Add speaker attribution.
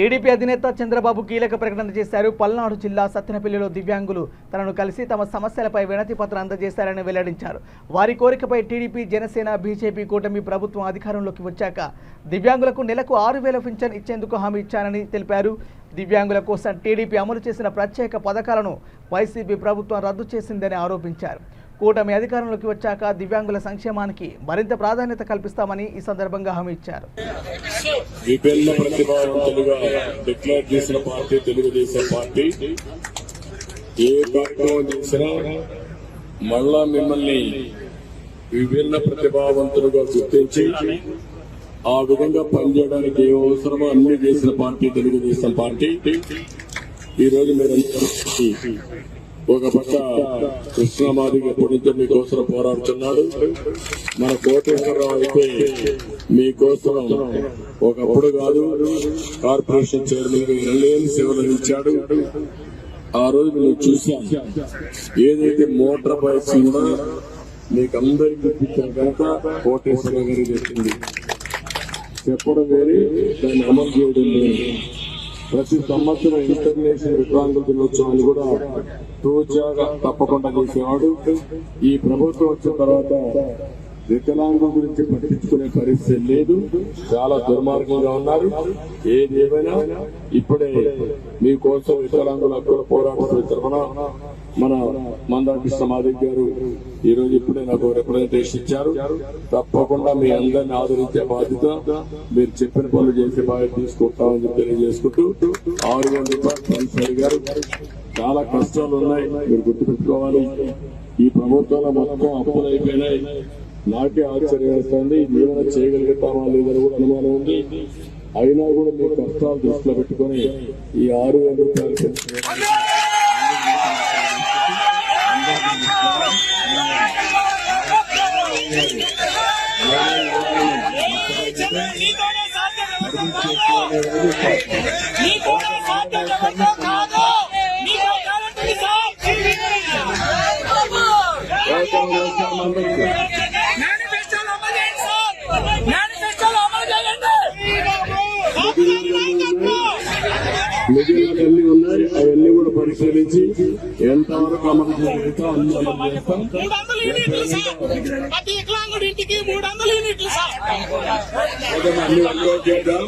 Speaker 1: TDP అధినేత చంద్రబాబు కీలక ప్రకటన చేశారు. పల్నాడు జిల్లా సత్తెనపల్లిలో దివ్యాంగులు తనను కలిసి తమ సమస్యలపై వినతి పత్రం అందజేశారని వెల్లడించారు. వారి కోరికపై టీడీపీ, జనసేన, బీజేపీ కూటమి ప్రభుత్వం అధికారంలోకి వచ్చాక దివ్యాంగులకు నెలకు 6,000 పింఛన్ ఇచ్చేందుకు హామీ ఇచ్చారని తెలిపారు. దివ్యాంగుల కోసం టీడీపీ అమలు చేసిన ప్రత్యేక పథకాలను వైసీపీ ప్రభుత్వం రద్దు చేసిందని ఆరోపించారు. కూటమి అధికారంలోకి వచ్చాక దివ్యాంగుల సంక్షేమానికి మరింత ప్రాధాన్యత కల్పిస్తామని ఈ సందర్భంగా హామీ ఇచ్చారు.
Speaker 2: విభిన్న ప్రతిభావంతులుగా డిక్లేర్ చేసిన పార్టీ తెలుగుదేశం పార్టీ. ఏ కార్యక్రమం చేసినా మళ్ళా మిమ్మల్ని విభిన్న ప్రతిభావంతులుగా గుర్తించి ఆ విధంగా పనిచేయడానికి ఏ అవసరమో అన్ని చేసిన పార్టీ తెలుగుదేశం పార్టీ. ఈరోజు మీరందరూ ఒక పక్క కృష్ణమాదిగ ఎప్పటి నుంచో మీకోసం పోరాడుతున్నాడు. మన కోటేశ్వరరావు అయితే మీకోసం ఒకప్పుడు కాదు కార్పొరేషన్ చైర్మన్ గా ఎనలేని సేవలు ఇచ్చాడు. ఆ రోజు మేము చూసాం. ఏదైతే మోటార్ బైక్స్ కూడా మీకు అందరికీ ఇప్పించాం కనుక కోటేశ్వరరావు గారి చెప్పింది చెప్పడం వేరే, దాన్ని అమలు చేయడం వేరే. ప్రతి సంవత్సరం ఇంటర్నేషనల్ వికలాంగుల దినోత్సవాన్ని కూడా తూచాగా తప్పకుండా చేసేవాడు. ఈ ప్రభుత్వం వచ్చిన తర్వాత వికలాంగుల గురించి పట్టించుకునే పరిస్థితి లేదు. చాలా దుర్మార్గంగా ఉన్నారు. ఏది ఏమైనా ఇప్పుడే మీకోసం వికలాంగుల హక్కుల పోరాటం తరఫున మన మందాకృష్ణ మాదిక్ గారు ఈ రోజు ఇప్పుడే నాకు రిప్రజెంటేషన్ ఇచ్చారు. తప్పకుండా మీ అందరిని ఆదరించే బాధ్యత, మీరు చెప్పిన పనులు చేసే బాధ్యత తీసుకుంటామని చెప్పి తెలియజేసుకుంటూ 6,000 రూపాయలు పెన్షన్ అడిగారు. చాలా కష్టాలు ఉన్నాయి, మీరు గుర్తుపెట్టుకోవాలి. ఈ ప్రభుత్వంలో మొత్తం అప్పులు అయిపోయినాయి. నాకే ఆశ్చర్యం వేస్తుంది. ఏమైనా చేయగలుగుతామా లేదని కూడా అనుమానం ఉంది. అయినా కూడా మీ కష్టాలు దృష్టిలో పెట్టుకుని ఈ 6,000 రూపాయలు పెన్షన్ మిగిలినవన్నీ ఉన్నాయి. అవన్నీ కూడా పరిశీలించి ఎంతవరకు అమలు చేయగలుగుతా అన్ని అమలు చేస్తాం. అన్ని వర్కౌట్ చేద్దాం.